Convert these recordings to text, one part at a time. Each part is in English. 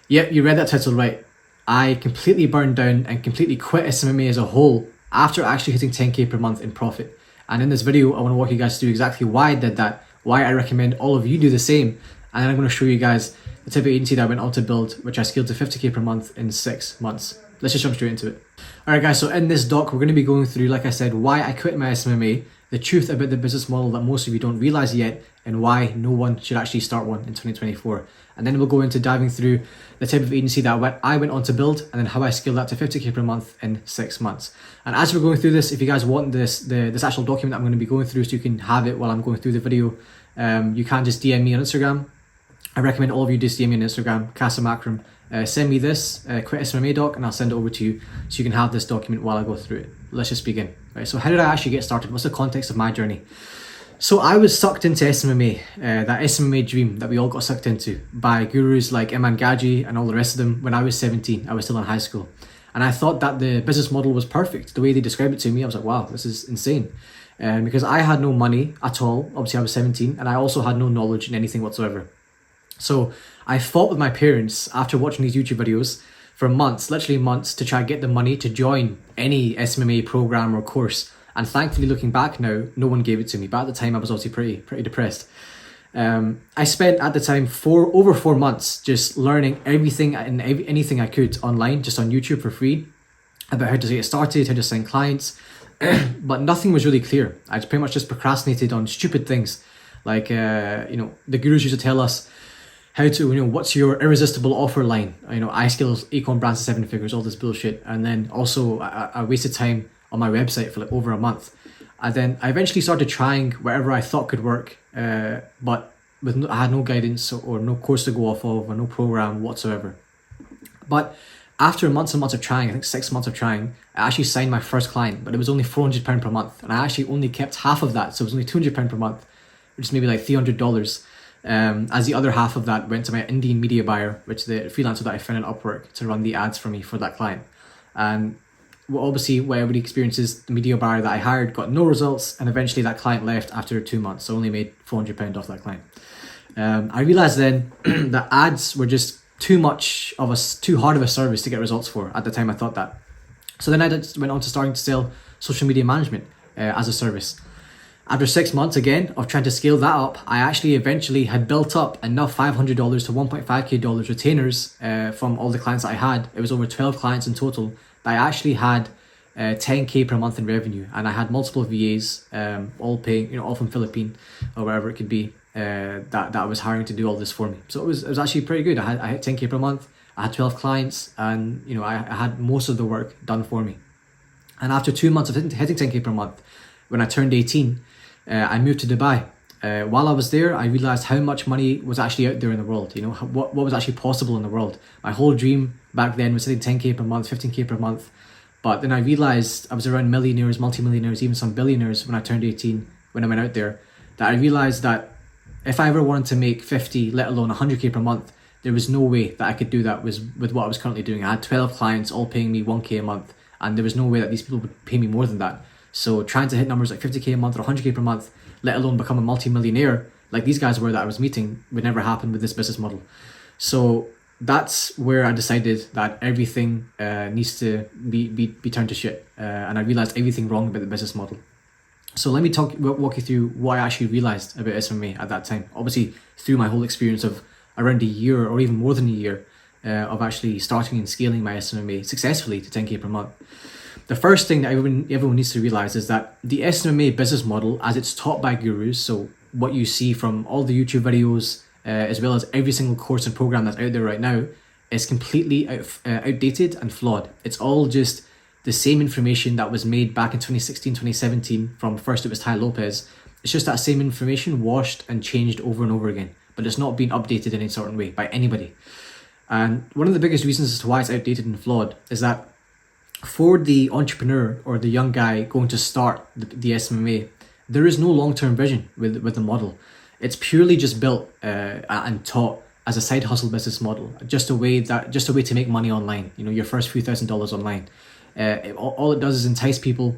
Yep, you read that title right. I completely burned down and completely quit SMMA as a whole after actually hitting 10k per month in profit. And in this video, I want to walk you guys through exactly why I did that, why I recommend all of you do the same, and then I'm going to show you guys the type of agency that I went on to build, which I scaled to 50k per month in 6 months. Let's just jump straight into it. Alright guys, so in this doc, we're going to be going through, like I said, why I quit my SMMA, the truth about the business model that most of you don't realize yet, and why no one should actually start one in 2024. And then we'll go into diving through the type of agency that I went on to build, and then how I scaled that to 50k per month in 6 months. And as we're going through this, if you guys want this actual document that I'm going to be going through so you can have it while I'm going through the video, you can just DM me on Instagram. I recommend all of you just DM me on Instagram, Casa Macram. Send me this Quit SMMA doc and I'll send it over to you so you can have this document while I go through it. Let's just begin. Right, so how did I actually get started? What's the context of my journey? So I was sucked into SMMA, that SMMA dream that we all got sucked into by gurus like Iman Gaji and all the rest of them when I was 17. I was still in high school. And I thought that the business model was perfect. The way they described it to me, I was like, wow, this is insane. Because I had no money at all. Obviously I was 17 and I also had no knowledge in anything whatsoever. So I fought with my parents after watching these YouTube videos for months, literally months, to try to get the money to join any SMMA program or course. And thankfully, looking back now, no one gave it to me. But at the time, I was obviously pretty depressed. I spent at the time over 4 months just learning everything and anything I could online, just on YouTube for free, about how to get started, how to sign clients. But nothing was really clear. I pretty much just procrastinated on stupid things, like the gurus used to tell us how to, what's your irresistible offer line? I scale ecom brands to 7 figures, all this bullshit. And then also I wasted time on my website for like over a month. And then I eventually started trying whatever I thought could work, but I had no guidance or no course to go off of or no program whatsoever. But after months and months of trying, I think 6 months of trying, I actually signed my first client, but it was only £400 per month. And I actually only kept half of that. So it was only £200 per month, which is maybe like $300. As the other half of that went to my Indian media buyer, which the freelancer that I found on Upwork to run the ads for me for that client. And obviously, what everybody experiences, the media buyer that I hired got no results, and eventually that client left after 2 months. So I only made £400 off that client. I realized then that ads were just too hard of a service to get results for. At the time, I thought that. So then I went on to starting to sell social media management as a service. After 6 months again of trying to scale that up, I actually eventually had built up enough $500 to $1.5k retainers from all the clients that I had. It was over 12 clients in total. That I actually had 10k per month in revenue, and I had multiple VAs, all paying, all from Philippines or wherever it could be, that I was hiring to do all this for me. So it was actually pretty good. I hit 10k per month. I had 12 clients, and I had most of the work done for me. And after 2 months of hitting 10k per month, when I turned 18. I moved to Dubai. While I was there, I realized how much money was actually out there in the world. What was actually possible in the world. My whole dream back then was hitting 10k per month, 15k per month. But then I realized I was around millionaires, multimillionaires, even some billionaires when I turned 18, when I went out there, that I realized that if I ever wanted to make 50, let alone 100k per month, there was no way that I could do that with what I was currently doing. I had 12 clients all paying me 1k a month, and there was no way that these people would pay me more than that. So trying to hit numbers like 50k a month or 100k per month, let alone become a multi-millionaire like these guys were that I was meeting, would never happen with this business model. So that's where I decided that everything needs to be turned to shit. And I realized everything wrong about the business model. So let me walk you through what I actually realized about SMMA at that time. Obviously through my whole experience of around a year or even more than a year of actually starting and scaling my SMMA successfully to 10k per month. The first thing that everyone needs to realize is that the SMMA business model, as it's taught by gurus, so what you see from all the YouTube videos, as well as every single course and program that's out there right now, is completely outdated and flawed. It's all just the same information that was made back in 2016, 2017 from first it was Tai Lopez. It's just that same information washed and changed over and over again, but it's not being updated in any certain way by anybody. And one of the biggest reasons as to why it's outdated and flawed is that for the entrepreneur or the young guy going to start the SMMA, there is no long-term vision with the model. It's purely just built and taught as a side hustle business model, just a way to make money online. Your first few $1,000s online. All it does is entice people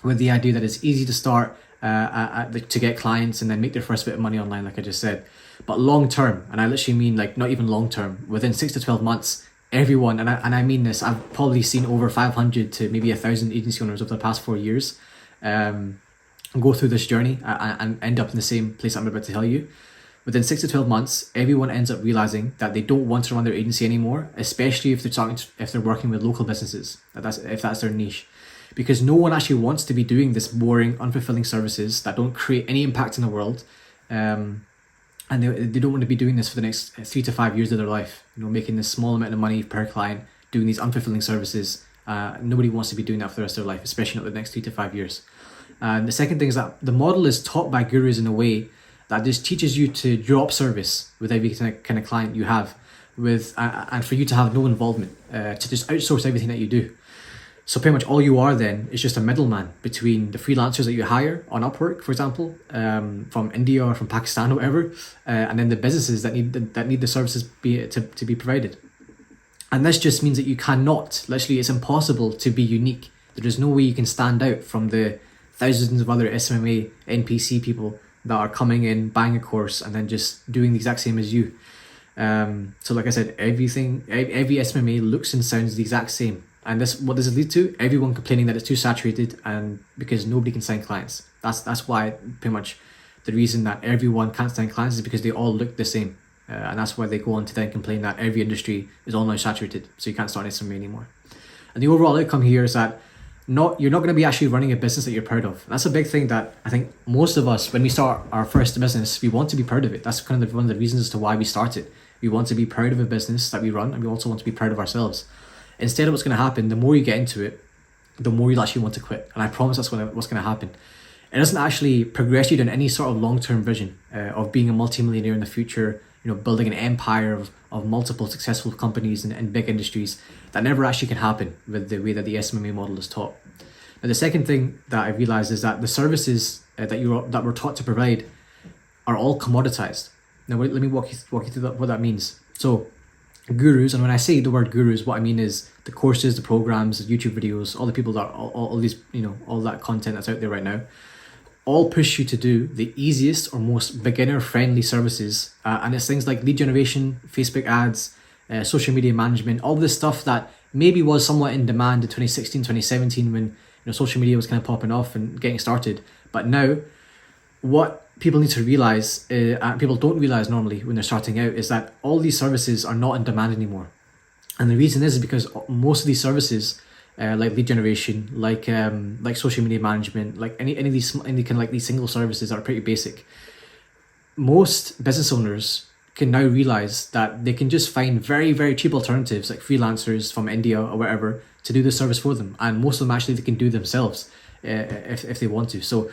with the idea that it's easy to start to get clients and then make their first bit of money online, like I just said. But long term, and I literally mean like not even long term, within 6 to 12 months, everyone, and I mean this, I've probably seen over 500 to maybe 1,000 agency owners over the past 4 years go through this journey and end up in the same place I'm about to tell you. Within 6 to 12 months, everyone ends up realizing that they don't want to run their agency anymore, especially if they're working with local businesses, if that's their niche. Because no one actually wants to be doing this boring, unfulfilling services that don't create any impact in the world. And they don't want to be doing this for the next 3 to 5 years of their life, making this small amount of money per client, doing these unfulfilling services. Nobody wants to be doing that for the rest of their life, especially not the next 3 to 5 years. And the second thing is that the model is taught by gurus in a way that just teaches you to drop service with every kind of client you have, and for you to have no involvement, to just outsource everything that you do. So pretty much all you are then is just a middleman between the freelancers that you hire on Upwork, for example, from India or from Pakistan or whatever, and then the businesses that need the services to be provided. And this just means that you cannot, literally it's impossible to be unique. There is no way you can stand out from the thousands of other SMMA, NPC people that are coming in, buying a course, and then just doing the exact same as you. So like I said, every SMMA looks and sounds the exact same. And what does it lead to? Everyone complaining that it's too saturated, and because nobody can sign clients. That's why pretty much the reason that everyone can't sign clients is because they all look the same. And that's why they go on to then complain that every industry is all now saturated, so you can't start an SMMA anymore. And the overall outcome here is that you're not going to be actually running a business that you're proud of. That's a big thing that I think most of us, when we start our first business, we want to be proud of it. That's kind of one of the reasons as to why we start it. We want to be proud of a business that we run, and we also want to be proud of ourselves. Instead of what's going to happen, the more you get into it, the more you'll actually want to quit. And I promise that's what's going to happen. It doesn't actually progress you in any sort of long-term vision of being a multimillionaire in the future, building an empire of multiple successful companies and big industries. That never actually can happen with the way that the SMMA model is taught. Now, the second thing that I realized is that the services that we're taught to provide are all commoditized. Now, let me walk you through what that means. So, gurus, and when I say the word gurus, what I mean is the courses, the programs, the YouTube videos, all the people that all these, all that content that's out there right now, all push you to do the easiest or most beginner-friendly services, and it's things like lead generation, Facebook ads, social media management, all this stuff that maybe was somewhat in demand in 2016, 2017 when social media was kind of popping off and getting started. But now, what people need to realize, and people don't realize normally when they're starting out, is that all these services are not in demand anymore. And the reason is because most of these services, like lead generation, like social media management, like any kind of like these single services that are pretty basic, most business owners can now realize that they can just find very, very cheap alternatives like freelancers from India or wherever to do the service for them. And most of them actually they can do themselves if they want to. So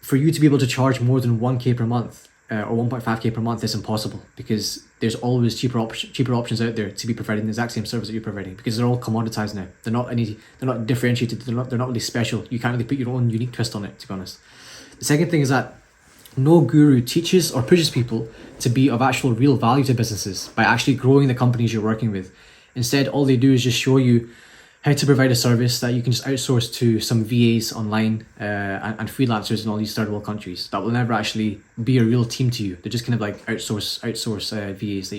for you to be able to charge more than 1K per month or 1.5K per month is impossible, because there's always cheaper options out there to be providing the exact same service that you're providing, because they're all commoditized now. They're not differentiated. They're not really special. You can't really put your own unique twist on it, to be honest. The second thing is that no guru teaches or pushes people to be of actual real value to businesses by actually growing the companies you're working with. Instead, all they do is just show you how to provide a service that you can just outsource to some VAs online and freelancers in all these third world countries that will never actually be a real team to you. They're just kind of like outsource VAs that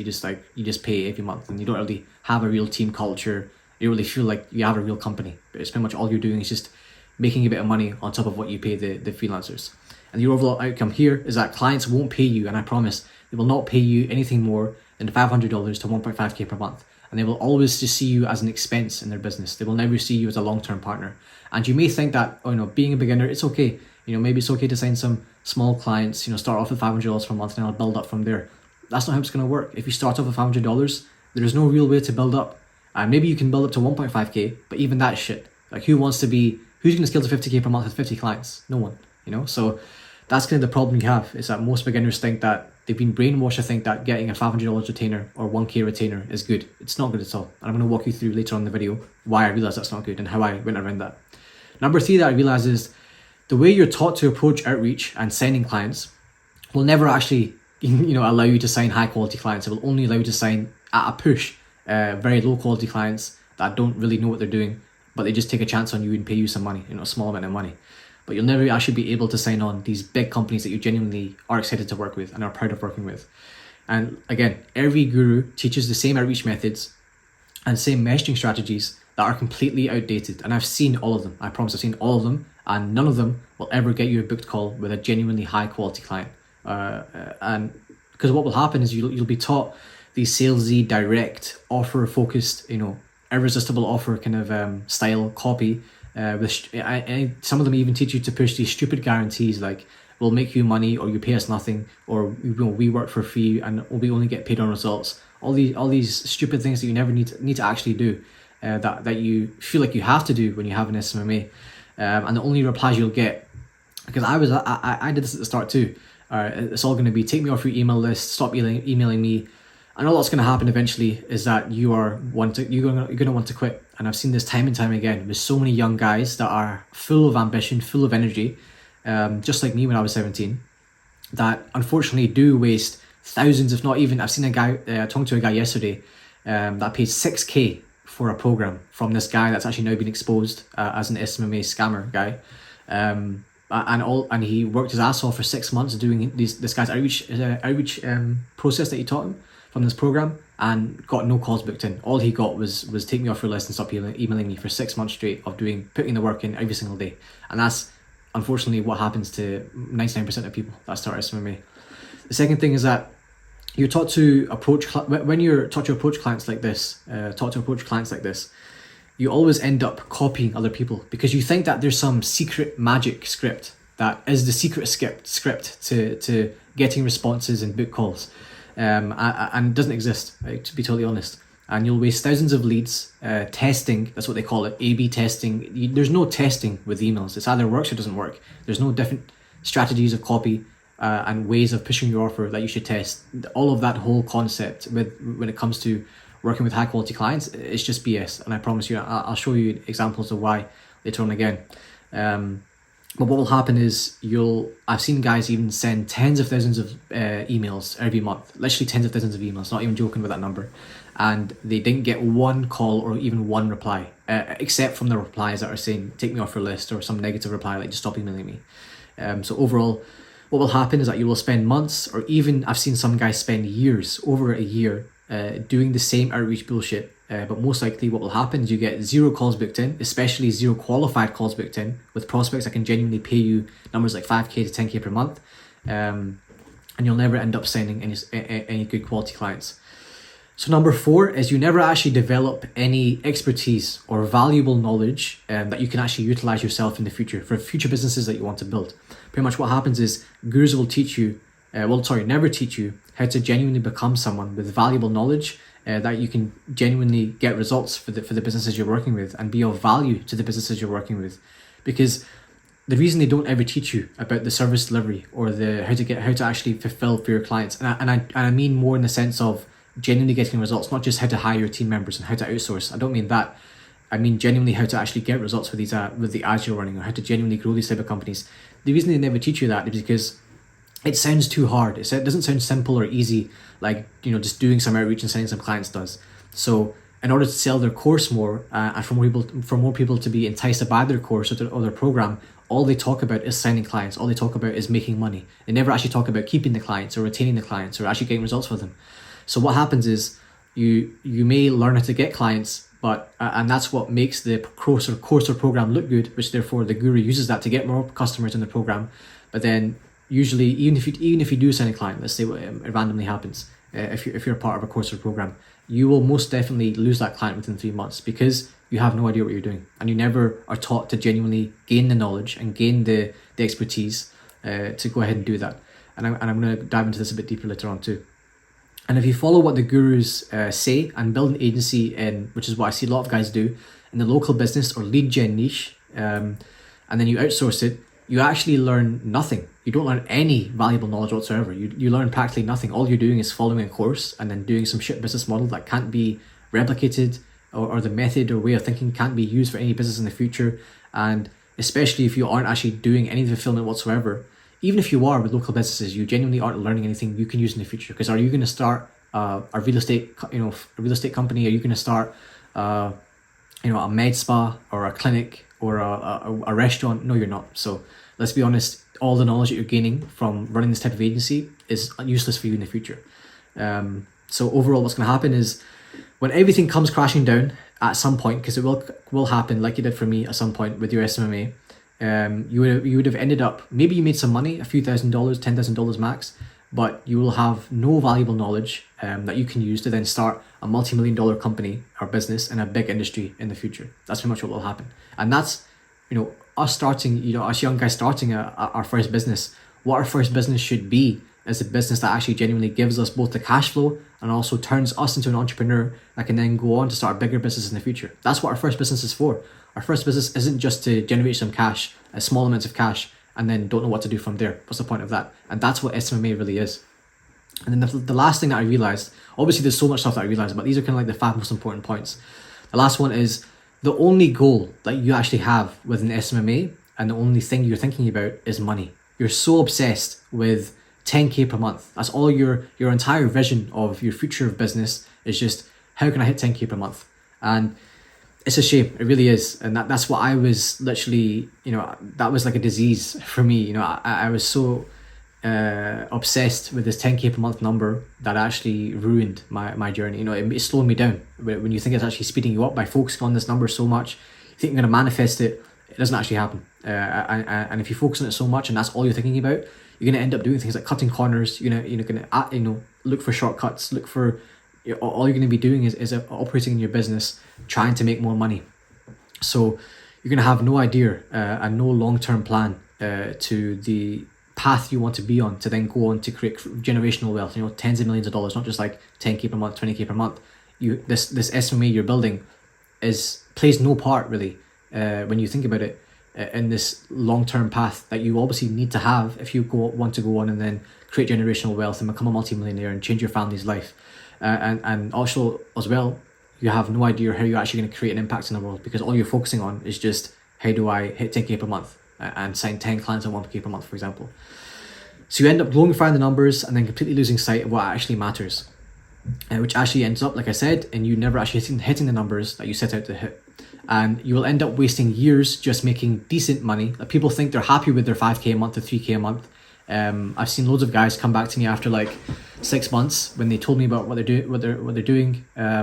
you just pay every month, and you don't really have a real team culture. You don't really feel like you have a real company. But it's pretty much all you're doing is just making a bit of money on top of what you pay the freelancers. And the overall outcome here is that clients won't pay you, and I promise they will not pay you anything more than $500 to 1.5K per month. And they will always just see you as an expense in their business. They will never see you as a long-term partner. And you may think that, being a beginner, it's okay. Maybe it's okay to sign some small clients, start off with $500 per month and I'll build up from there. That's not how it's going to work. If you start off with $500, there is no real way to build up. And maybe you can build up to 1.5K, but even that shit. Like who's going to scale to 50K per month with 50 clients? No one, So that's kind of the problem you have, is that most beginners think that they've been brainwashed to think that getting a $500 retainer or 1K retainer is good. It's not good at all. And I'm going to walk you through later on in the video why I realized that's not good and how I went around that. Number 3 that I realized is the way you're taught to approach outreach and signing clients will never actually allow you to sign high quality clients. It will only allow you to sign at a push very low quality clients that don't really know what they're doing, but they just take a chance on you and pay you some money, a small amount of money. But you'll never actually be able to sign on these big companies that you genuinely are excited to work with and are proud of working with. And again, every guru teaches the same outreach methods and same messaging strategies that are completely outdated. And I've seen all of them. I promise I've seen all of them, and none of them will ever get you a booked call with a genuinely high quality client. And because what will happen is you'll be taught these salesy, direct, offer focused, irresistible offer kind of style copy. Some of them even teach you to push these stupid guarantees like, we'll make you money, or you pay us nothing, or we work for free and we only get paid on results. All these stupid things that you never need to actually do, that you feel like you have to do when you have an SMMA. And the only replies you'll get, because I did this at the start too, it's all going to be, take me off your email list, stop emailing me. And all that's going to happen eventually is that you're going to want to quit. And I've seen this time and time again with so many young guys that are full of ambition, full of energy, just like me when I was 17, that unfortunately do waste thousands, if not even, I've seen a guy, talking to a guy yesterday, that paid 6K for a program from this guy that's actually now been exposed as an SMMA scammer guy. And he worked his ass off for 6 months doing this guy's outreach process that he taught him from this program, and got no calls booked in. All he got was take me off your list and stop emailing me for 6 months straight of putting the work in every single day. And that's unfortunately what happens to 99% of people that start SMMA. The second thing is that you're taught to approach clients like this, you always end up copying other people because you think that there's some secret magic script that is the secret script to getting responses and book calls, and it doesn't exist, right, to be totally honest. And you'll waste thousands of leads testing. That's what they call it, A/B testing. There's no testing with emails. It's either works or doesn't work. There's no different strategies of copy and ways of pushing your offer that you should test. All of that whole concept when it comes to working with high quality clients, it's just BS. And I promise you, I'll show you examples of why later on again. But what will happen is I've seen guys even send tens of thousands of emails every month, literally tens of thousands of emails, not even joking with that number. And they didn't get one call or even one reply, except from the replies that are saying, take me off your list, or some negative reply like, just stop emailing me. So overall, what will happen is that you will spend months, or even I've seen some guys spend years, over a year, doing the same outreach bullshit. But most likely what will happen is you get 0 calls booked in, especially 0 qualified calls booked in with prospects that can genuinely pay you numbers like 5K to 10K per month. And you'll never end up sending any good quality clients. So number 4 is you never actually develop any expertise or valuable knowledge that you can actually utilize yourself in the future for future businesses that you want to build. Pretty much what happens is gurus will never teach you how to genuinely become someone with valuable knowledge that you can genuinely get results for the businesses you're working with and be of value to the businesses you're working with. Because the reason they don't ever teach you about the service delivery or how to actually fulfill for your clients, and I mean more in the sense of genuinely getting results, not just how to hire your team members and how to outsource. I don't mean that. I mean genuinely how to actually get results with the ads you're running, or how to genuinely grow these type of companies. The reason they never teach you that is because it sounds too hard. It doesn't sound simple or easy, like just doing some outreach and sending some clients does. So in order to sell their course more and for more people to be enticed to buy their course or their program, all they talk about is signing clients. All they talk about is making money. They never actually talk about keeping the clients or retaining the clients or actually getting results for them. So what happens is you may learn how to get clients, but and that's what makes the course or program look good, which therefore the guru uses that to get more customers in the program. But then usually, even if you do sign a client, let's say it randomly happens, if you're part of a course or program, you will most definitely lose that client within 3 months because you have no idea what you're doing, and you never are taught to genuinely gain the knowledge and gain the expertise to go ahead and do that. And I'm going to dive into this a bit deeper later on too. And if you follow what the gurus say and build an agency which is what I see a lot of guys do, in the local business or lead gen niche, and then you outsource it, you actually learn nothing. You don't learn any valuable knowledge whatsoever. You learn practically nothing. All you're doing is following a course and then doing some shit business model that can't be replicated, or the method or way of thinking can't be used for any business in the future. And especially if you aren't actually doing any fulfillment whatsoever, even if you are with local businesses, you genuinely aren't learning anything you can use in the future. Because are you going to start a real estate company? Are you going to start a med spa or a clinic or a restaurant? No, you're not. So let's be honest, all the knowledge that you're gaining from running this type of agency is useless for you in the future. So overall, what's going to happen is when everything comes crashing down at some point, because it will happen, like it did for me at some point with your SMMA, you would have ended up, maybe you made some money, a few $1,000s, $10,000 max, but you will have no valuable knowledge that you can use to then start a multi-million-dollar company or business in a big industry in the future. That's pretty much what will happen. And that's, us starting, us young guys starting our first business. What our first business should be is a business that actually genuinely gives us both the cash flow and also turns us into an entrepreneur that can then go on to start bigger businesses in the future. That's what our first business is for. Our first business isn't just to generate some cash, small amounts of cash, and then don't know what to do from there. What's the point of that? And that's what SMMA really is. And then the last thing that I realized, obviously there's so much stuff that I realized, but these are kind of like the 5 most important points. The last one is the only goal that you actually have with an SMMA and the only thing you're thinking about is money. You're so obsessed with 10K per month. That's all your entire vision of your future of business is just, how can I hit 10K per month? And it's a shame, it really is. And that's what I was literally, that was like a disease for me. I was so obsessed with this 10K per month number that actually ruined my journey. It slowed me down. When you think it's actually speeding you up by focusing on this number so much, you think you're going to manifest it, it doesn't actually happen. And if you focus on it so much and that's all you're thinking about, you're going to end up doing things like cutting corners. You're going to look for shortcuts. All you're going to be doing is operating in your business, trying to make more money. So you're going to have no idea and no long-term plan to the path you want to be on to then go on to create generational wealth. Tens of millions of dollars, not just like 10K per month, 20K per month. This SMMA you're building plays no part really when you think about it. In this long-term path that you obviously need to have if you want to go on and then create generational wealth and become a multi-millionaire and change your family's life. And also as well, you have no idea how you're actually going to create an impact in the world, because all you're focusing on is just, how do I hit 10K per month and sign 10 clients on 1K per month, for example. So you end up glorifying the numbers and then completely losing sight of what actually matters, which actually ends up, like I said, in you never actually hitting the numbers that you set out to hit. And you will end up wasting years just making decent money. Like, people think they're happy with their 5K a month or 3K a month. I've seen loads of guys come back to me after like 6 months when they told me about what they're doing. I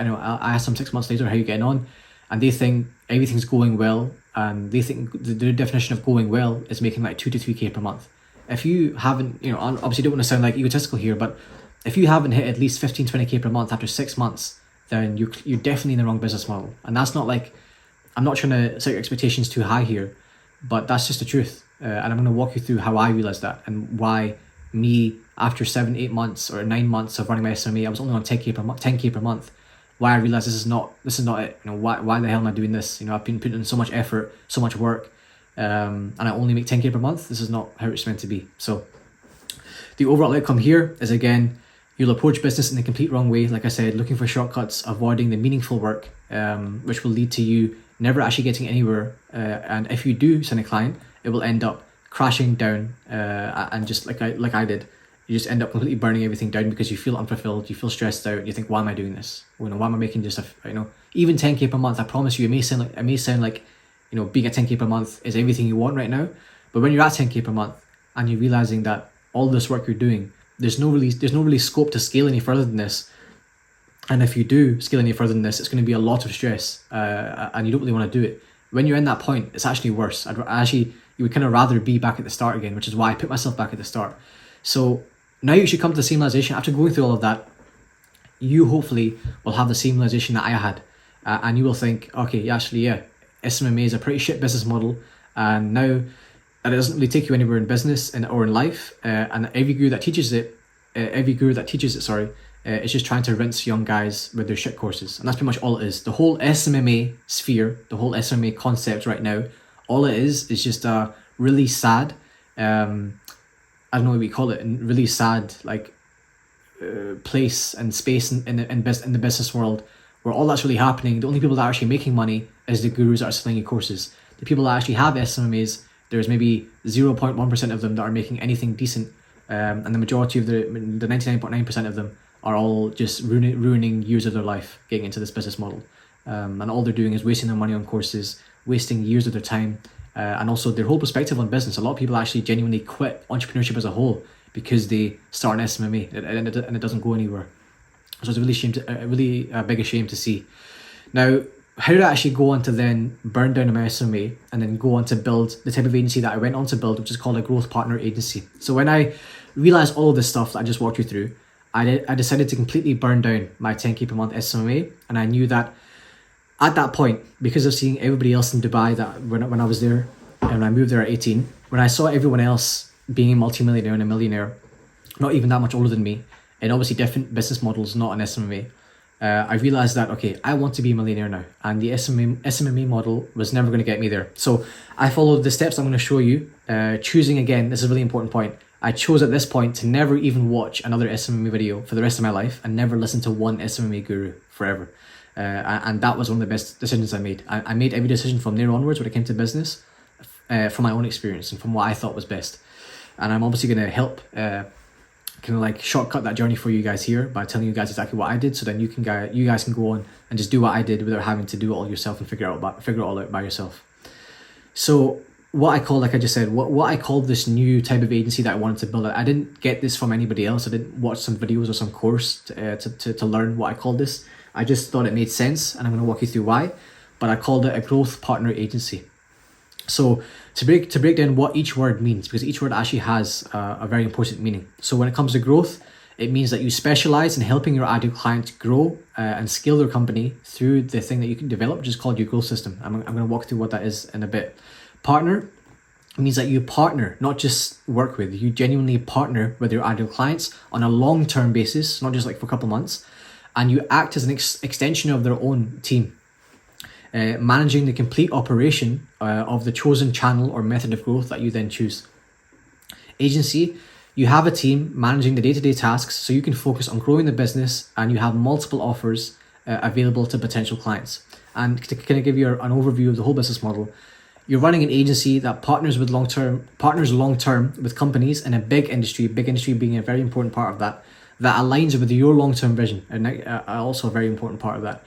know I asked them 6 months later, how you getting on, and they think everything's going well, and they think their definition of going well is making like 2 to 3K per month. If you haven't, obviously don't want to sound like egotistical here, but if you haven't hit at least 15, 20K per month after 6 months, then you're definitely in the wrong business model. And that's not like, I'm not trying to set your expectations too high here, but that's just the truth. And I'm going to walk you through how I realized that and why me, after 7, 8 months or 9 months of running my SMMA, I was only on 10K per month. Why I realized this is not it. Why the hell am I doing this? I've been putting in so much effort, so much work, and I only make 10K per month. This is not how it's meant to be. So the overall outcome here is, again, you'll approach business in the complete wrong way. Like I said, looking for shortcuts, avoiding the meaningful work, which will lead to you never actually getting anywhere. And if you do send a client, it will end up crashing down. And just like I did, you just end up completely burning everything down because you feel unfulfilled, you feel stressed out, you think, why am I doing this? Why am I making just even 10K per month? I promise you, it may sound like being at 10K per month is everything you want right now. But when you're at 10K per month and you're realizing that all this work you're doing, there's no really scope to scale any further than this. And if you do scale any further than this, it's going to be a lot of stress, and you don't really want to do it. When you're in that point, it's actually worse. You would kind of rather be back at the start again, which is why I put myself back at the start. So now you should come to the same realization. After going through all of that, you hopefully will have the same realization that I had, and you will think, okay, actually, yeah, SMMA is a pretty shit business model, and now that it doesn't really take you anywhere in business or in life, and every guru that teaches it, is just trying to rinse young guys with their shit courses. And that's pretty much all it is. The whole SMMA sphere, the whole SMMA concept right now, all it is just a really sad, I don't know what we call it, and really sad place and space in the business world where all that's really happening. The only people that are actually making money is the gurus that are selling you courses. The people that actually have SMMAs, there's maybe 0.1% of them that are making anything decent, and the majority of the 99.9% of them are all just ruining years of their life getting into this business model, and all they're doing is wasting their money on courses, wasting years of their time, and also their whole perspective on business. A lot of people actually genuinely quit entrepreneurship as a whole because they start an SMMA and it doesn't go anywhere. So it's a really big shame to see. Now, how did I actually go on to then burn down my SMMA and then go on to build the type of agency that I went on to build, which is called a growth partner agency? So when I realized all of this stuff that I just walked you through, I decided to completely burn down my 10K per month SMMA, and I knew that at that point, because of seeing everybody else in Dubai, that when I was there and I moved there at 18, when I saw everyone else being a multimillionaire and a millionaire, not even that much older than me, and obviously different business models, not an SMMA, I realized that, okay, I want to be a millionaire now, and the SMMA model was never going to get me there. So I followed the steps I'm going to show you, choosing, again, this is a really important point, I chose at this point to never even watch another SMMA video for the rest of my life and never listen to one SMMA guru forever. And that was one of the best decisions I made. I made every decision from there onwards when it came to business from my own experience and from what I thought was best. And I'm obviously going to help kind of like shortcut that journey for you guys here by telling you guys exactly what I did, so then you guys can go on and just do what I did without having to do it all yourself and figure it all out by yourself. So what I call, like I just said, what I called this new type of agency that I wanted to build, I didn't get this from anybody else. I didn't watch some videos or some course to learn what I called this. I just thought it made sense, and I'm going to walk you through why. But I called it a growth partner agency. So to break down what each word means, because each word actually has a very important meaning. So when it comes to growth, it means that you specialize in helping your ideal client grow and scale their company through the thing that you can develop, which is called your growth system. I'm going to walk through what that is in a bit. Partner means that you partner, not just work with. You genuinely partner with your ideal clients on a long-term basis, not just like for a couple of months, and you act as an extension of their own team, managing the complete operation of the chosen channel or method of growth that you then choose. Agency, you have a team managing the day-to-day tasks so you can focus on growing the business, and you have multiple offers available to potential clients. And to kind of give you an overview of the whole business model, you're running an agency that partners long-term with companies in a big industry being a very important part of that aligns with your long-term vision, and also a very important part of that,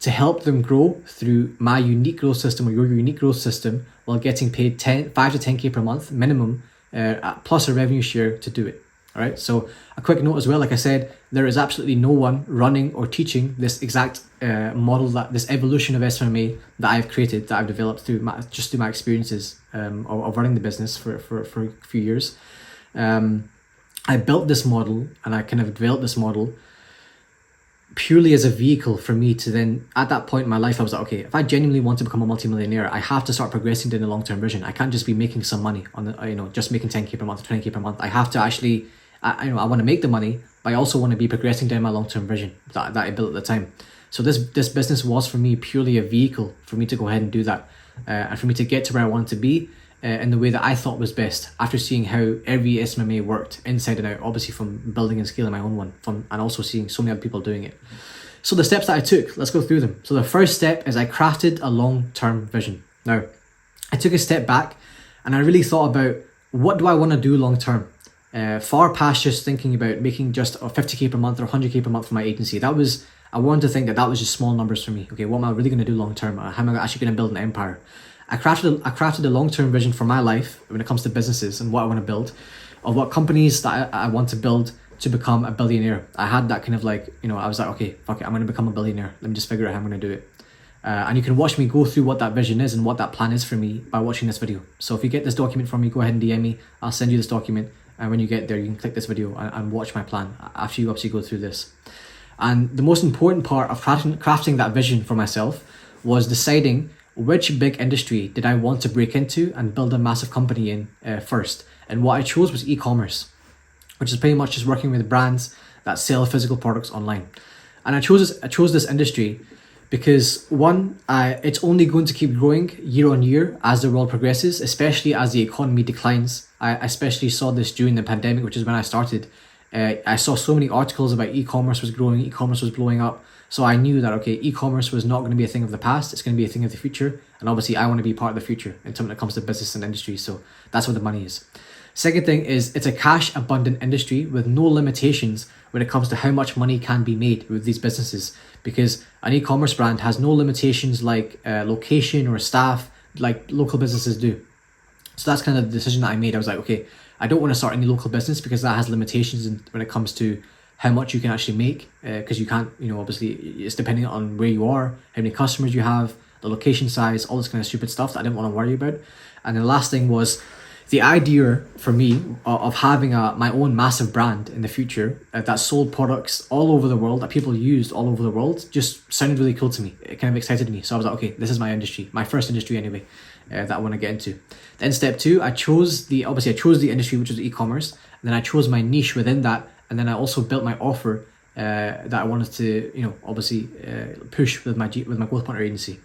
to help them grow through my unique growth system or your unique growth system while getting paid 5 to 10K per month minimum, plus a revenue share to do it. All right. So a quick note as well, like I said, there is absolutely no one running or teaching this exact model, this evolution of SMMA that I've created, that I've developed through my experiences of running the business for a few years. I built this model, and I kind of developed this model purely as a vehicle for me to then, at that point in my life, I was like, okay, if I genuinely want to become a multimillionaire, I have to start progressing to the long-term vision. I can't just be making some money on the, just making 10K per month, 20K per month. I have to actually, I want to make the money, but I also want to be progressing down my long-term vision that I built at the time. So this business was for me purely a vehicle for me to go ahead and do that, and for me to get to where I wanted to be in the way that I thought was best, after seeing how every SMMA worked inside and out, obviously from building and scaling my own one, and also seeing so many other people doing it. So the steps that I took, let's go through them. So the first step is I crafted a long-term vision. Now, I took a step back and I really thought about, what do I want to do long-term? Far past just thinking about making just a 50K per month or 100K per month for my agency. I wanted to think that was just small numbers for me. Okay, what am I really going to do long-term? How am I actually going to build an empire? I crafted a long-term vision for my life when it comes to businesses and what I want to build, of what companies that I want to build to become a billionaire. I had that kind of like, I was like, okay, fuck it, I'm going to become a billionaire. Let me just figure out how I'm going to do it. And you can watch me go through what that vision is and what that plan is for me by watching this video. So if you get this document from me, go ahead and DM me. I'll send you this document. And when you get there, you can click this video and watch my plan after you obviously go through this. And the most important part of crafting that vision for myself was deciding which big industry did I want to break into and build a massive company in first. And what I chose was e-commerce, which is pretty much just working with brands that sell physical products online. And I chose this industry because, one, it's only going to keep growing year on year as the world progresses, especially as the economy declines. I especially saw this during the pandemic, which is when I started. I saw so many articles about e-commerce was growing, e-commerce was blowing up. So I knew that, okay, e-commerce was not going to be a thing of the past, it's going to be a thing of the future. And obviously I want to be part of the future in terms when it comes to business and industry. So that's where the money is. Second thing is, it's a cash abundant industry with no limitations when it comes to how much money can be made with these businesses, because an e-commerce brand has no limitations like location or staff like local businesses do. So that's kind of the decision that I made. I was like, okay, I don't want to start any local business because that has limitations when it comes to how much you can actually make, because you can't, obviously it's depending on where you are, how many customers you have, the location size, all this kind of stupid stuff that I didn't want to worry about. And the last thing was the idea for me of having my own massive brand in the future that sold products all over the world, that people used all over the world, just sounded really cool to me. It kind of excited me. So I was like, okay, this is my industry, my first industry anyway, that I want to get into. Then step two, I chose the industry, which was e-commerce. And then I chose my niche within that. And then I also built my offer that I wanted to, push with my growth partner agency.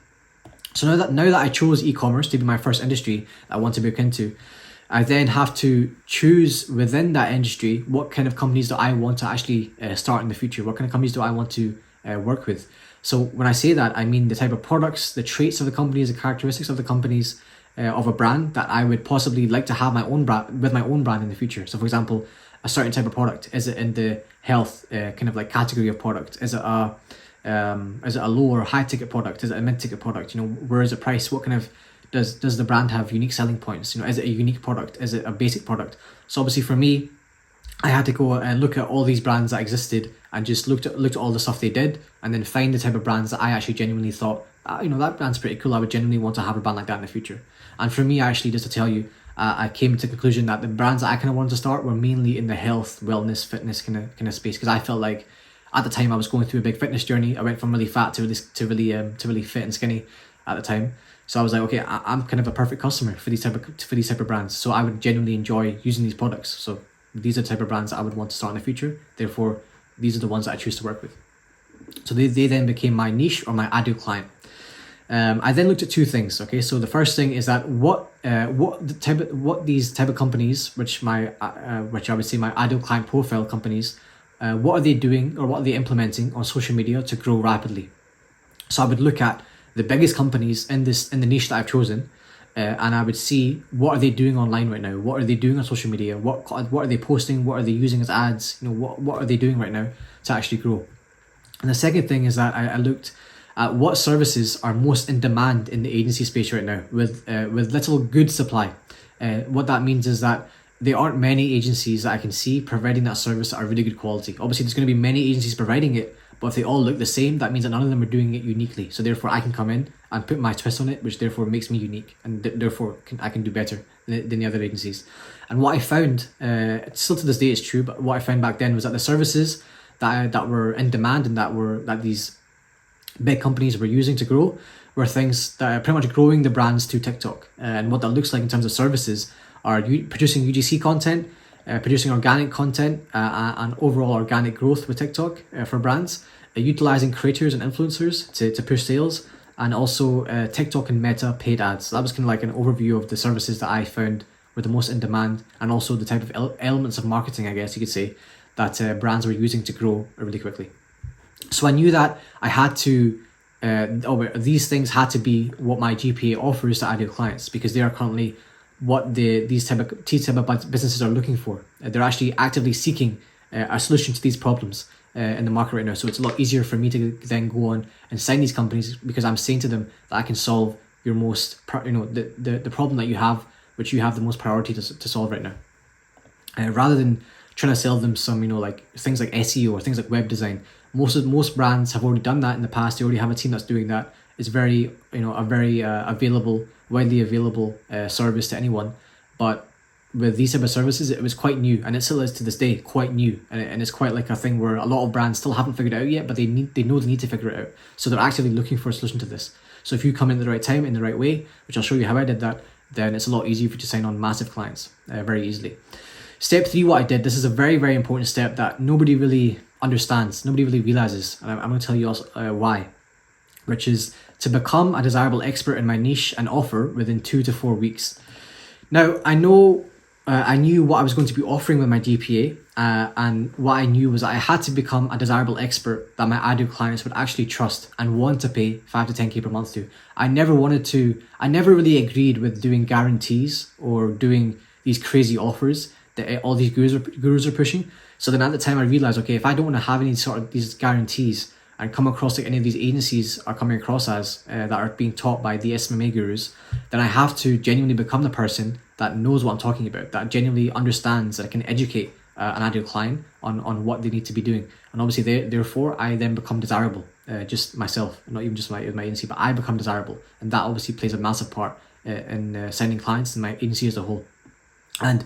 So now that I chose e-commerce to be my first industry that I want to break into, I then have to choose within that industry what kind of companies do I want to actually start in the future. What kind of companies do I want to work with? So when I say that, I mean the type of products, the traits of the companies, the characteristics of the companies, of a brand that I would possibly like to have my own brand in the future. So for example, a certain type of product. Is it in the health kind of like category of product? Is it a low or high ticket product? Is it a mid ticket product? Where is it priced? What kind of does the brand have unique selling points? Is it a unique product? Is it a basic product? So obviously for me, I had to go and look at all these brands that existed and just looked at all the stuff they did, and then find the type of brands that I actually genuinely thought, that brand's pretty cool. I would genuinely want to have a brand like that in the future. And for me, actually, just to tell you, I came to the conclusion that the brands that I kind of wanted to start were mainly in the health, wellness, fitness kind of space, because I felt like at the time I was going through a big fitness journey. I went from really fat to really fit and skinny at the time. So I was like, okay, I'm kind of a perfect customer for these type of brands. So I would genuinely enjoy using these products. So these are the type of brands that I would want to start in the future. Therefore, these are the ones that I choose to work with. So they then became my niche or my ideal client. I then looked at two things. Okay, so the first thing is that what these type of companies, which I would say my ideal client profile companies, what are they doing or what are they implementing on social media to grow rapidly? So I would look at the biggest companies in the niche that I've chosen, and I would see what are they doing online right now. What are they doing on social media? What are they posting? What are they using as ads? What are they doing right now to actually grow? And the second thing is that I looked at what services are most in demand in the agency space right now with little good supply. What that means is that there aren't many agencies that I can see providing that service at a really good quality. Obviously, there's going to be many agencies providing it, but if they all look the same, that means that none of them are doing it uniquely. So therefore, I can come in and put my twist on it, which therefore makes me unique, and therefore I can do better than the other agencies. And what I found, still to this day it's true, but what I found back then was that the services that were in demand and that these big companies were using to grow were things that are pretty much growing the brands to TikTok. And what that looks like in terms of services are producing UGC content, producing organic content, and overall organic growth with TikTok for brands, utilizing creators and influencers to push sales, and also TikTok and Meta paid ads. So that was kind of like an overview of the services that I found were the most in demand, and also the type of elements of marketing, I guess you could say, that brands were using to grow really quickly. So I knew that I had to, these things had to be what my GPA offers to ideal clients, because they are currently what these type of businesses are looking for. They're actually actively seeking a solution to these problems in the market right now. So it's a lot easier for me to then go on and sign these companies, because I'm saying to them that I can solve your most, the problem that you have, which you have the most priority to solve right now. Rather than trying to sell them some, like things like SEO or things like web design. Most brands have already done that in the past. They already have a team that's doing that. It's very, a very widely available service to anyone. But with these type of services, it was quite new, and it still is to this day quite new. And it's quite like a thing where a lot of brands still haven't figured it out yet, but they know they need to figure it out. So they're actively looking for a solution to this. So if you come in at the right time, in the right way, which I'll show you how I did that, then it's a lot easier for you to sign on massive clients very easily. Step 3, what I did, this is a very, very important step that nobody really understands, nobody really realizes, and I'm going to tell you also why, which is to become a desirable expert in my niche and offer within 2 to 4 weeks. Now, I knew what I was going to be offering with my GPA, and what I knew was that I had to become a desirable expert that my ideal clients would actually trust and want to pay 5 to 10k per month to. I never really agreed with doing guarantees or doing these crazy offers that all these gurus are pushing. So then at the time I realized, okay, if I don't want to have any sort of these guarantees and come across like any of these agencies are coming across as that are being taught by the SMMA gurus, then I have to genuinely become the person that knows what I'm talking about, that genuinely understands and can educate an ideal client on what they need to be doing. And obviously, therefore, I then become desirable, just myself, not even just my agency, but I become desirable. And that obviously plays a massive part in signing clients in my agency as a whole. And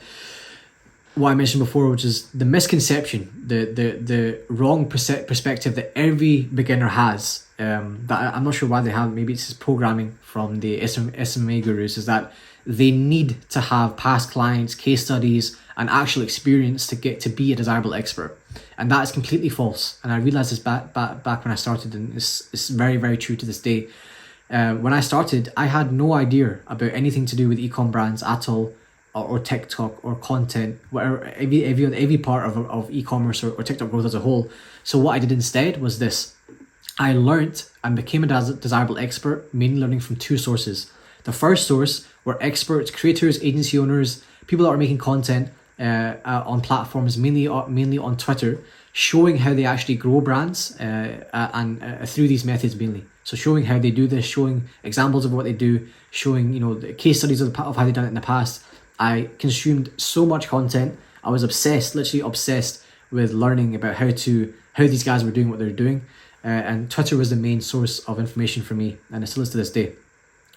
what I mentioned before, which is the misconception, the wrong perspective that every beginner has, that I'm not sure why they have, maybe it's just programming from the SMMA gurus, is that they need to have past clients, case studies, and actual experience to get to be a desirable expert. And that is completely false. And I realized this back when I started, and it's very, very true to this day. When I started, I had no idea about anything to do with e-com brands at all, or TikTok or content, whatever, every part of e-commerce or TikTok growth as a whole. So what I did instead was this. I learned and became a desirable expert, mainly learning from two sources. The first source were experts, creators, agency owners, people that are making content on platforms, mainly on Twitter, showing how they actually grow brands and through these methods mainly. So showing how they do this, showing examples of what they do, showing the case studies of how they've done it in the past. I consumed so much content. I was obsessed, literally obsessed with learning about how these guys were doing what they're doing. And Twitter was the main source of information for me, and it still is to this day.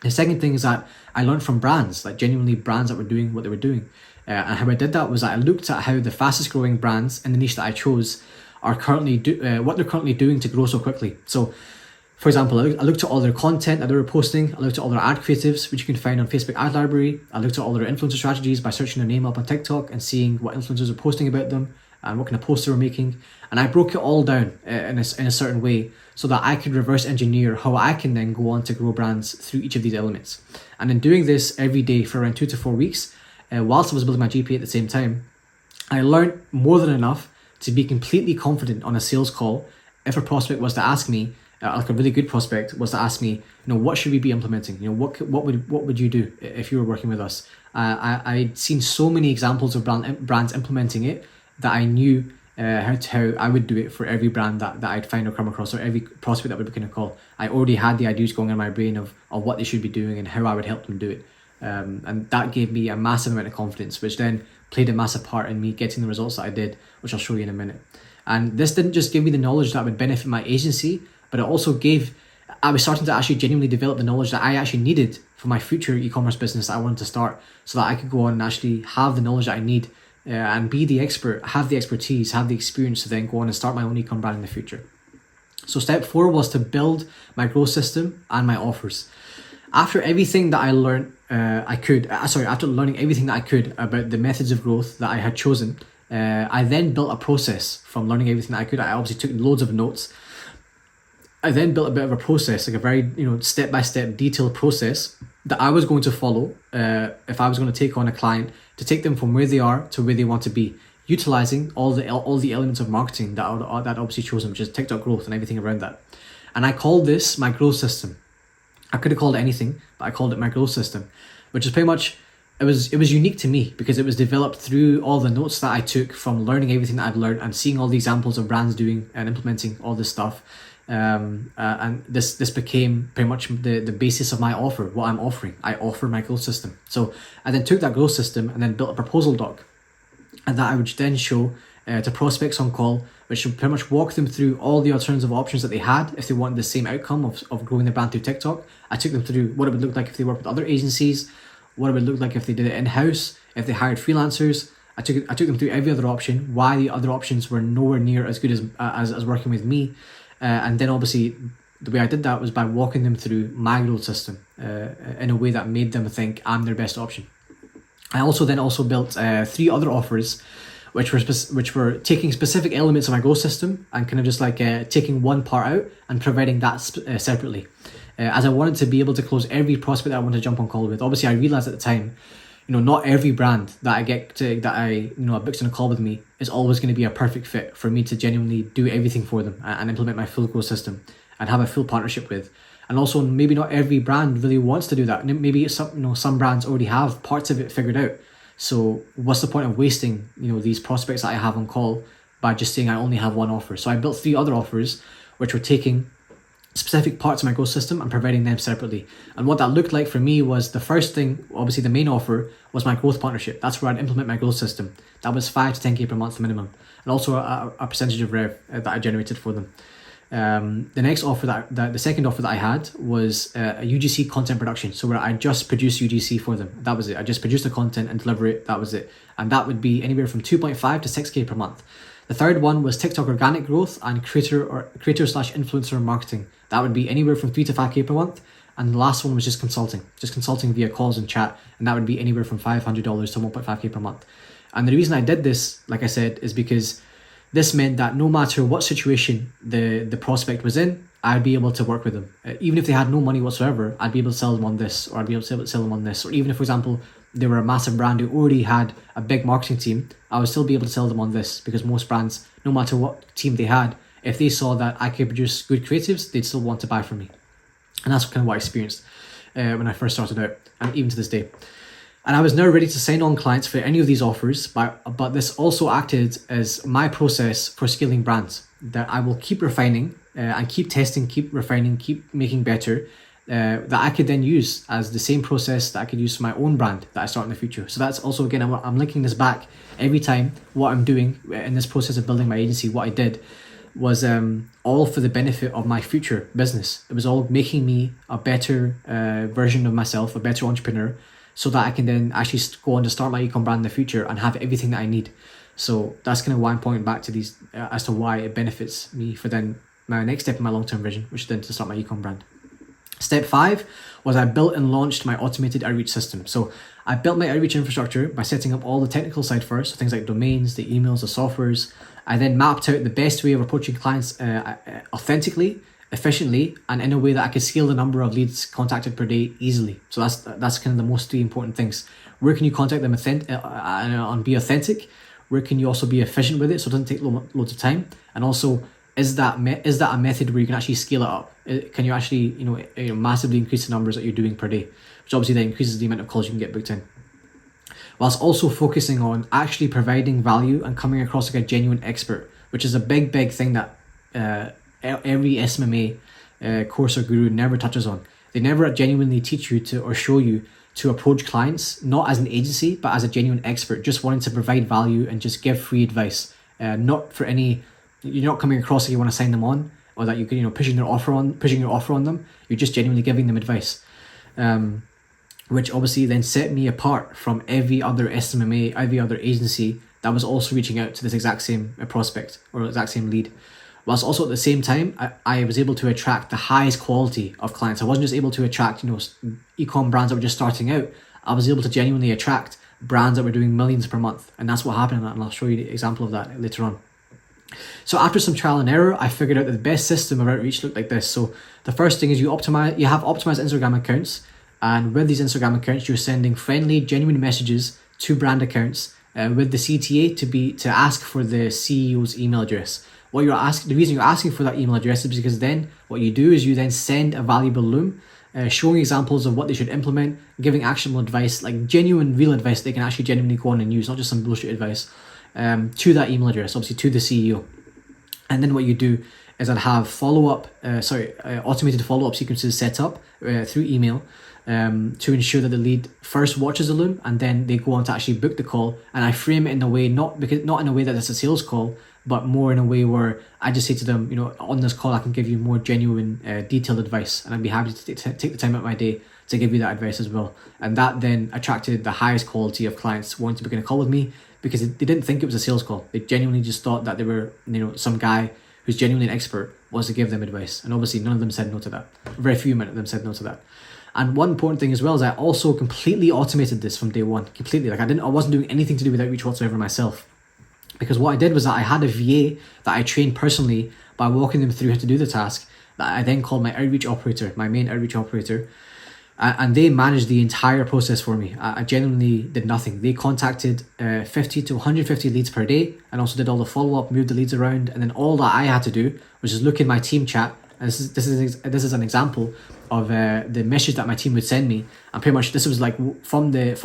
The second thing is that I learned from brands, like genuinely brands that were doing what they were doing. And how I did that was that I looked at how the fastest growing brands in the niche that I chose are currently what they're currently doing to grow so quickly. So, for example, I looked at all their content that they were posting. I looked at all their ad creatives, which you can find on Facebook Ad Library. I looked at all their influencer strategies by searching their name up on TikTok and seeing what influencers are posting about them and what kind of posts they were making. And I broke it all down in a certain way so that I could reverse engineer how I can then go on to grow brands through each of these elements. And in doing this every day for around 2 to 4 weeks, whilst I was building my GPA at the same time, I learned more than enough to be completely confident on a sales call if a prospect was to ask me, like a really good prospect was to ask me, what should we be implementing? What would you do if you were working with us? I'd seen so many examples of brands implementing it that I knew how I would do it for every brand that I'd find or come across, or every prospect that would be going to call. I already had the ideas going in my brain of what they should be doing and how I would help them do it. And that gave me a massive amount of confidence, which then played a massive part in me getting the results that I did, which I'll show you in a minute. And this didn't just give me the knowledge that would benefit my agency, but it also I was starting to actually genuinely develop the knowledge that I actually needed for my future e-commerce business that I wanted to start, so that I could go on and actually have the knowledge that I need and be the expert, have the expertise, have the experience to then go on and start my own e-com brand in the future. So step 4 was to build my growth system and my offers. After everything that I learned, after learning everything that I could about the methods of growth that I had chosen, I then built a process from learning everything that I could. I obviously took loads of notes. I then built a bit of a process, like a very step-by-step detailed process that I was going to follow if I was going to take on a client, to take them from where they are to where they want to be, utilizing all the elements of marketing that obviously chosen, which is TikTok growth and everything around that. And I called this my growth system. I could have called it anything, but I called it my growth system, which is pretty much, it was unique to me because it was developed through all the notes that I took from learning everything that I've learned and seeing all the examples of brands doing and implementing all this stuff. And this became pretty much the basis of my offer, what I'm offering. I offer my growth system. So I then took that growth system and then built a proposal doc, and that I would then show to prospects on call, which would pretty much walk them through all the alternative options that they had if they wanted the same outcome of growing their brand through TikTok. I took them through what it would look like if they worked with other agencies, what it would look like if they did it in-house, if they hired freelancers. I took them through every other option, why the other options were nowhere near as good as working with me. And then obviously the way I did that was by walking them through my growth system in a way that made them think I'm their best option. I also built 3 other offers which were taking specific elements of my growth system and kind of just like taking one part out and providing that separately, as I wanted to be able to close every prospect that I wanted to jump on call with. Obviously I realized at the time, not every brand that I get to, that I booked on a call with me is always going to be a perfect fit for me to genuinely do everything for them and implement my full growth system and have a full partnership with. And also maybe not every brand really wants to do that. Maybe some brands already have parts of it figured out. So what's the point of wasting these prospects that I have on call by just saying I only have one offer? So I built 3 other offers which were taking specific parts of my growth system and providing them separately. And what that looked like for me was the first thing, obviously the main offer, was my growth partnership. That's where I'd implement my growth system. That was 5 to 10K per month minimum, and also a percentage of rev that I generated for them. The next offer the second offer that I had was a UGC content production. So where I just produce UGC for them. That was it. I just produce the content and deliver it. That was it. And that would be anywhere from 2.5 to 6K per month. The third one was TikTok organic growth and creator/influencer marketing. That would be anywhere from 3 to 5K per month. And the last one was just consulting via calls and chat. And that would be anywhere from $500 to 1.5K per month. And the reason I did this, like I said, is because this meant that no matter what situation the prospect was in, I'd be able to work with them. Even if they had no money whatsoever, I'd be able to sell them on this, or I'd be able to sell them on this. Or even if, for example, they were a massive brand who already had a big marketing team, I would still be able to sell them on this, because most brands, no matter what team they had, if they saw that I could produce good creatives, they'd still want to buy from me. And that's kind of what I experienced when I first started out, and even to this day. And I was now ready to sign on clients for any of these offers, but this also acted as my process for scaling brands that I will keep refining and keep testing, keep refining, keep making better, that I could then use as the same process that I could use for my own brand that I start in the future. So that's also, again, I'm linking this back every time. What I'm doing in this process of building my agency, what I did was all for the benefit of my future business. It was all making me a better version of myself, a better entrepreneur, so that I can then actually go on to start my ecom brand in the future and have everything that I need. So that's kind of why I'm pointing back to these as to why it benefits me for then my next step in my long-term vision, which is then to start my ecom brand. Step 5 was I built and launched my automated outreach system. So I built my outreach infrastructure by setting up all the technical side first, so things like domains, the emails, the softwares. I then mapped out the best way of approaching clients authentically, efficiently, and in a way that I could scale the number of leads contacted per day easily. So that's kind of the most 3 important things. Where can you contact them and be authentic? Where can you also be efficient with it so it doesn't take loads of time? And also, is that a method where you can actually scale it up? Can you actually massively increase the numbers that you're doing per day? Which obviously then increases the amount of calls you can get booked in. Whilst also focusing on actually providing value and coming across like a genuine expert, which is a big thing that every SMMA course or guru never touches on. They never genuinely teach you to or show you to approach clients, not as an agency, but as a genuine expert, just wanting to provide value and just give free advice. Not for any, you're not coming across that you want to sign them on, or that you can, pushing your offer on them. You're just genuinely giving them advice. Which obviously then set me apart from every other SMMA, every other agency that was also reaching out to this exact same prospect or exact same lead. Whilst also at the same time, I was able to attract the highest quality of clients. I wasn't just able to attract, e-com brands that were just starting out. I was able to genuinely attract brands that were doing millions per month. And that's what happened. And I'll show you the example of that later on. So after some trial and error, I figured out that the best system of outreach looked like this. So the first thing is you have optimized Instagram accounts. And with these Instagram accounts, you're sending friendly, genuine messages to brand accounts with the CTA to ask for the CEO's email address. The reason you're asking for that email address is because then what you do is you then send a valuable loom, showing examples of what they should implement, giving actionable advice, like genuine, real advice they can actually genuinely go on and use, not just some bullshit advice, to that email address, obviously to the CEO. And then what you do is I'd have automated follow-up sequences set up through email to ensure that the lead first watches the loom and then they go on to actually book the call. And I frame it in a way, not in a way that it's a sales call, but more in a way where I just say to them, on this call, I can give you more genuine, detailed advice, and I'd be happy to take the time out of my day to give you that advice as well. And that then attracted the highest quality of clients wanting to book in a call with me because they didn't think it was a sales call. They genuinely just thought that they were, some guy who's genuinely an expert wants to give them advice. And obviously none of them said no to that. Very few of them said no to that. And one important thing as well is I also completely automated this from day one. Completely. I wasn't doing anything to do with outreach whatsoever myself. Because what I did was that I had a VA that I trained personally by walking them through how to do the task, that I then called my outreach operator, my main outreach operator, and they managed the entire process for me. I genuinely did nothing. They contacted 50 to 150 leads per day and also did all the follow-up, moved the leads around, and then all that I had to do was just look in my team chat. And this is an example of the message that my team would send me, and pretty much this was like from the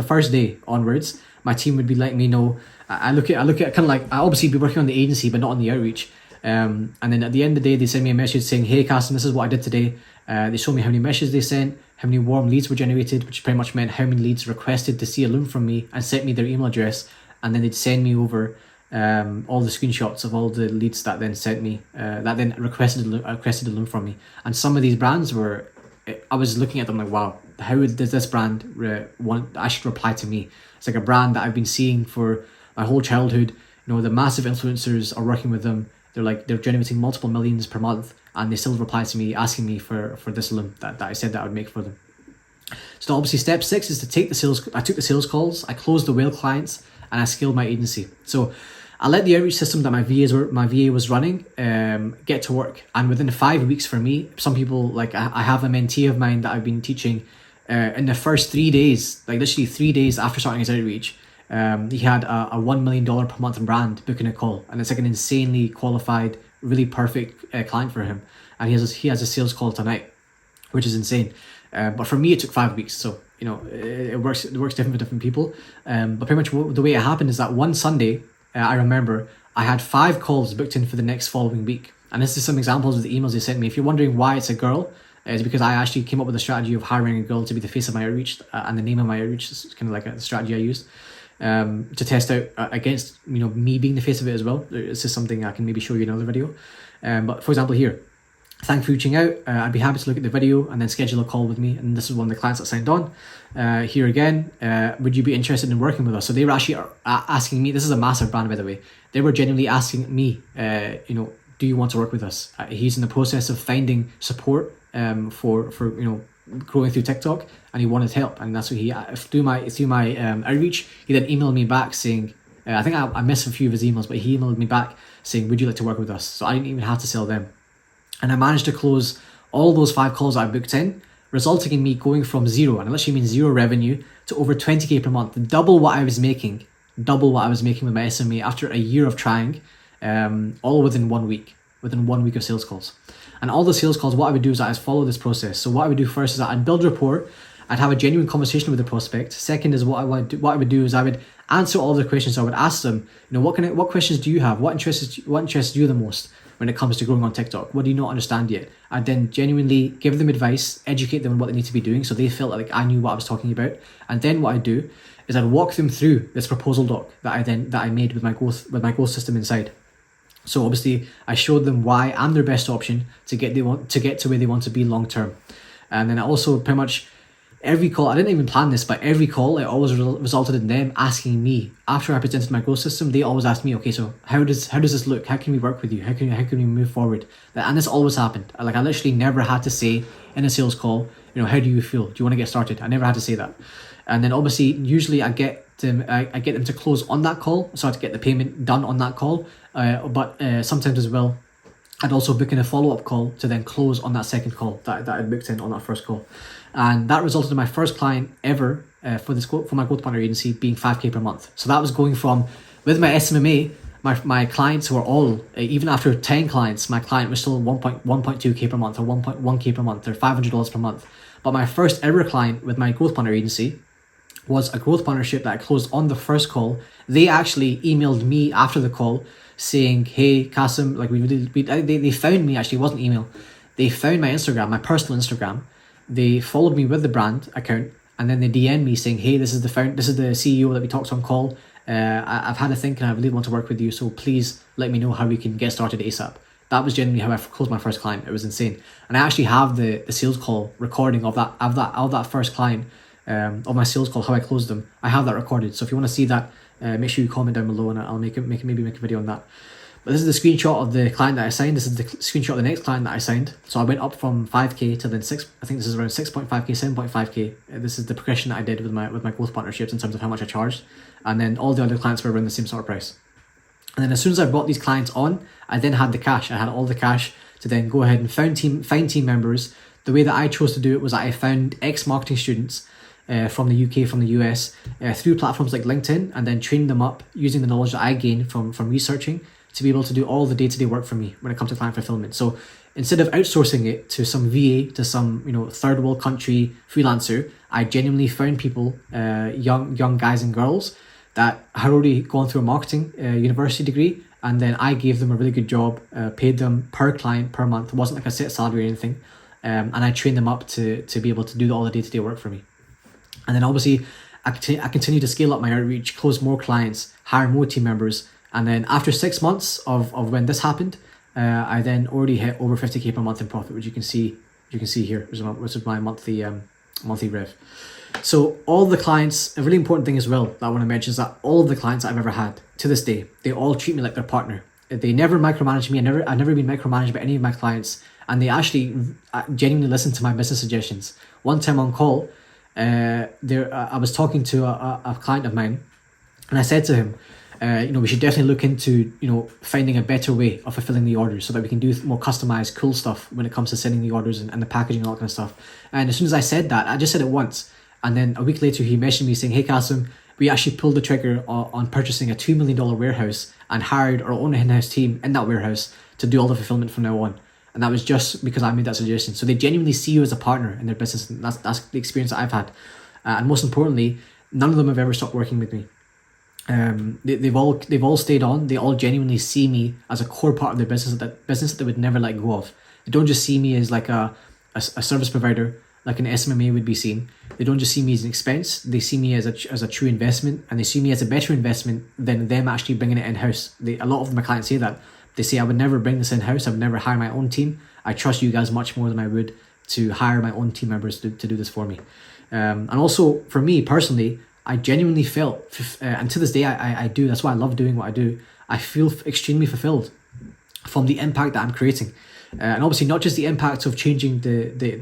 first day onwards, my team would be letting me know. I look at kind of like I obviously be working on the agency but not on the outreach, And then at the end of the day, they send me a message saying, hey, Cassim, this is what I did today. They show me how many messages they sent, how many warm leads were generated, which pretty much meant how many leads requested to see a loom from me and sent me their email address. And then they'd send me over all the screenshots of all the leads that then sent me, that then requested a loom from me. And some of these brands were, I was looking at them like, wow, how does this brand want I should reply to me? It's like a brand that I've been seeing for my whole childhood. You know, the massive influencers are working with them. They're generating multiple millions per month, and they still reply to me asking me for this loom that I said that I would make for them. So obviously step 6 is to take the sales. I took the sales calls, I closed the whale clients, and I scaled my agency. So I let the outreach system that my VA was running get to work. And within 5 weeks for me, some people, like I have a mentee of mine that I've been teaching, in the first 3 days, like literally 3 days after starting his outreach, he had a $1 million per month brand booking a call. And it's like an insanely qualified, really perfect client for him. And he has a sales call tonight, which is insane. But for me, it took 5 weeks. So, you know, it works different for different people. But pretty much the way it happened is that one Sunday, I remember I had 5 calls booked in for the next following week. And this is some examples of the emails they sent me. If you're wondering why it's a girl, it's because I actually came up with a strategy of hiring a girl to be the face of my outreach, and the name of my outreach is kind of like a strategy I used to test out against, you know, me being the face of it as well. This is something I can maybe show you in another video. But for example here, thanks for reaching out. I'd be happy to look at the video and then schedule a call with me. And this is one of the clients that signed on. Here again, would you be interested in working with us? So they were actually asking me, this is a massive brand by the way, they were genuinely asking me, you know, do you want to work with us? He's in the process of finding support for you know, growing through TikTok, and he wanted help. And that's what he, through my outreach, he then emailed me back saying, I think I missed a few of his emails, but he emailed me back saying, would you like to work with us? So I didn't even have to sell them. And I managed to close all those 5 calls that I booked in, resulting in me going from zero, and it literally means zero revenue, to over 20K per month, double what I was making with my SMMA after a year of trying, all within 1 week, of sales calls. And all the sales calls, what I would do is I'd follow this process. So what I would do first is that I'd build rapport, I'd have a genuine conversation with the prospect. Second is what I would do is I would answer all the questions. So I would ask them, you know, what questions do you have? What interests you the most when it comes to growing on TikTok? What do you not understand yet? I'd then genuinely give them advice, educate them on what they need to be doing, so they felt like I knew what I was talking about. And then what I'd do is I'd walk them through this proposal doc that I made with my growth system inside. So obviously I showed them why I'm their best option to get to where they want to be long term. And then I also pretty much every call, I didn't even plan this, but every call, it always resulted in them asking me, after I presented my growth system, they always asked me, okay, so how does this look? How can we work with you? How can we move forward? And this always happened. Like, I literally never had to say in a sales call, you know, how do you feel? Do you want to get started? I never had to say that. And then obviously, usually I get them to close on that call, so I had to get the payment done on that call. But sometimes as well, I'd also book in a follow-up call to then close on that second call that I'd booked in on that first call. And that resulted in my first client ever for my growth partner agency being 5K per month. So that was going from, with my SMMA, my clients were all, even after 10 clients, my client was still 1.2K per month or 1.1K per month or $500 per month. But my first ever client with my growth partner agency was a growth partnership that I closed on the first call. They actually emailed me after the call saying, hey, Cassim, like they found me, actually, it wasn't email. They found my Instagram, my personal Instagram. They followed me with the brand account, and then they DM'd me saying, hey, this is the CEO that we talked on call. I've had a think and I really want to work with you, so please let me know how we can get started ASAP. That was genuinely how I closed my first client. It was insane. And I actually have the sales call recording of that first client, of my sales call, how I closed them. I have that recorded. So if you want to see that, make sure you comment down below and I'll maybe make a video on that. But this is the screenshot of the client that I signed. This is the screenshot of the next client that I signed. So I went up from 5K to then 6. I think this is around 6.5K, 7.5K. This is the progression that I did with my growth partnerships in terms of how much I charged. And then all the other clients were around the same sort of price. And then as soon as I brought these clients on, I then had the cash. I had all the cash to then go ahead and find team members. The way that I chose to do it was that I found ex-marketing students from the UK, from the US, through platforms like LinkedIn, and then trained them up using the knowledge that I gained from researching to be able to do all the day-to-day work for me when it comes to client fulfillment. So instead of outsourcing it to some VA, to some, you know, third world country freelancer, I genuinely found people, young guys and girls that had already gone through a marketing university degree and then I gave them a really good job, paid them per client per month. It wasn't like a set salary or anything, and I trained them up to be able to do all the day-to-day work for me. And then obviously I continue to scale up my outreach, close more clients, hire more team members, and then after 6 months of when this happened, I then already hit over 50k per month in profit, which you can see here, which is my monthly rev. So all the clients, a really important thing as well that I want to mention is that all of the clients that I've ever had to this day, they all treat me like their partner. They never micromanage me. I've never been micromanaged by any of my clients, and they actually genuinely listen to my business suggestions. One time on call, I was talking to a client of mine, and I said to him, we should definitely look into, finding a better way of fulfilling the orders so that we can do more customized, cool stuff when it comes to sending the orders and the packaging and all that kind of stuff. And as soon as I said that, I just said it once. And then a week later, he messaged me saying, "Hey, Kasim, we actually pulled the trigger on purchasing a $2 million warehouse and hired our own in-house team in that warehouse to do all the fulfillment from now on." And that was just because I made that suggestion. So they genuinely see you as a partner in their business. And that's the experience that I've had. And most importantly, none of them have ever stopped working with me. They've all stayed on. They all genuinely see me as a core part of their business, that they would never let go of. They don't just see me as like a service provider, like an SMMA would be seen. They don't just see me as an expense. They see me as a true investment, and they see me as a better investment than them actually bringing it in-house. A lot of my clients say that. They say, "I would never bring this in-house. I would never hire my own team. I trust you guys much more than I would to hire my own team members to do this for me." And also for me personally, I genuinely felt, and to this day I do, that's why I love doing what I do, I feel extremely fulfilled from the impact that I'm creating. And obviously not just the impact of changing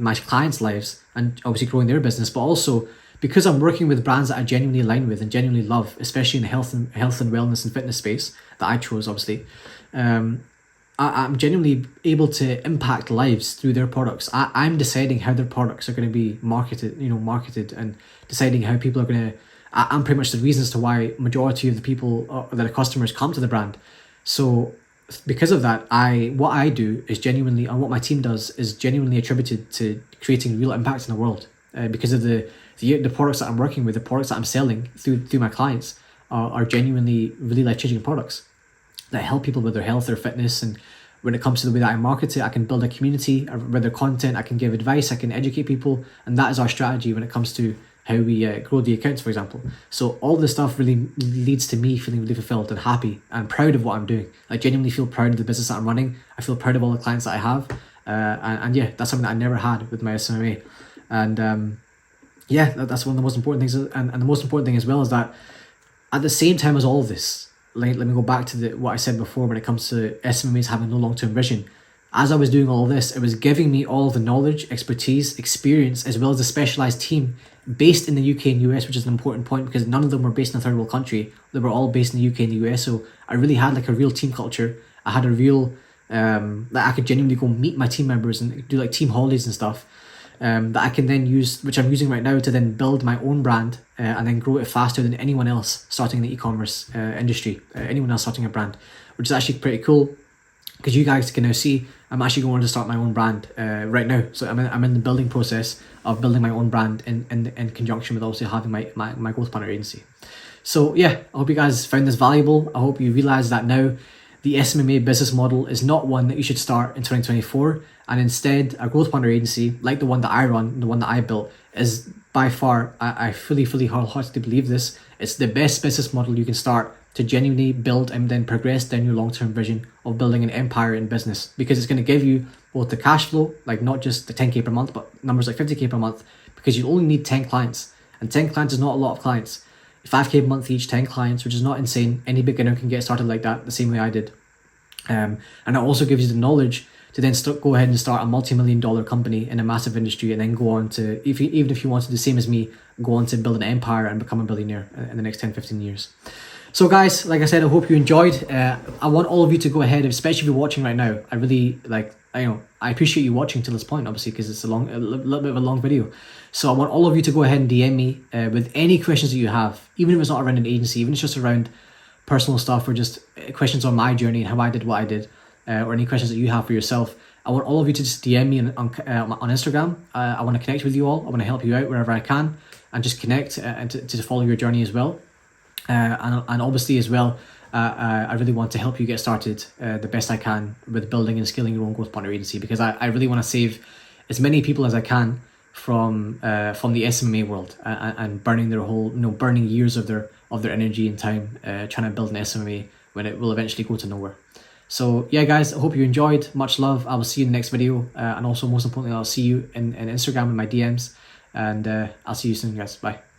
my clients' lives and obviously growing their business, but also because I'm working with brands that I genuinely align with and genuinely love, especially in the health and wellness and fitness space that I chose, obviously. I'm genuinely able to impact lives through their products. I'm deciding how their products are going to be marketed, and deciding how people are going to. I'm pretty much the reason as to why majority of the people that are customers come to the brand. So because of that, what I do is genuinely, and what my team does is genuinely attributed to creating real impact in the world. Because of the products that I'm working with, the products that I'm selling through my clients are genuinely really life-changing products that help people with their health, their fitness, and when it comes to the way that I market it, I can build a community with their content, I can give advice, I can educate people, and that is our strategy when it comes to how we grow the accounts, for example. So all this stuff really leads to me feeling really fulfilled and happy and proud of what I'm doing. I genuinely feel proud of the business that I'm running. I feel proud of all the clients that I have. And yeah, that's something that I never had with my SMMA. And that's one of the most important things. And the most important thing as well is that at the same time as all of this, let me go back to what I said before when it comes to SMMAs having no long-term vision. As I was doing all this, it was giving me all the knowledge, expertise, experience, as well as a specialized team based in the UK and US, which is an important point because none of them were based in a third world country. They were all based in the UK and the US. So I really had like a real team culture. I had a real, that I could genuinely go meet my team members and do like team holidays and stuff that I can then use, which I'm using right now to then build my own brand and then grow it faster than anyone else starting in the e-commerce industry, anyone else starting a brand, which is actually pretty cool. Because you guys can now see, I'm actually going to start my own brand right now. So I'm in the building process of building my own brand in conjunction with also having my growth partner agency. So yeah, I hope you guys found this valuable. I hope you realize that now the SMMA business model is not one that you should start in 2024. And instead, a growth partner agency, like the one that I run, the one that I built, is by far, I fully wholeheartedly believe this, it's the best business model you can start to genuinely build and then progress down your long-term vision of building an empire in business, because it's going to give you both the cash flow, like not just the 10k per month, but numbers like 50k per month, because you only need 10 clients, and 10 clients is not a lot of clients. 5k per month each, 10 clients, which is not insane. Any beginner can get started like that the same way I did. And it also gives you the knowledge to then go ahead and start a multi-million-dollar company in a massive industry, and then go on to, even if you want to do the same as me, go on to build an empire and become a billionaire in the next 10-15 years. So guys, like I said, I hope you enjoyed. I want all of you to go ahead, especially if you're watching right now. I really I appreciate you watching till this point, obviously, because it's a little bit of a long video. So I want all of you to go ahead and DM me with any questions that you have, even if it's not around an agency, even if it's just around personal stuff or just questions on my journey and how I did what I did, or any questions that you have for yourself. I want all of you to just DM me on Instagram. I want to connect with you all. I want to help you out wherever I can and just connect and to follow your journey as well. And obviously as well, I really want to help you get started the best I can with building and scaling your own growth partner agency, because I really want to save as many people as I can from the SMMA world and burning their whole, burning years of their energy and time trying to build an SMMA when it will eventually go to nowhere. So yeah, guys, I hope you enjoyed. Much love. I will see you in the next video, and also most importantly, I'll see you in Instagram in my DMs, and I'll see you soon, guys. Bye.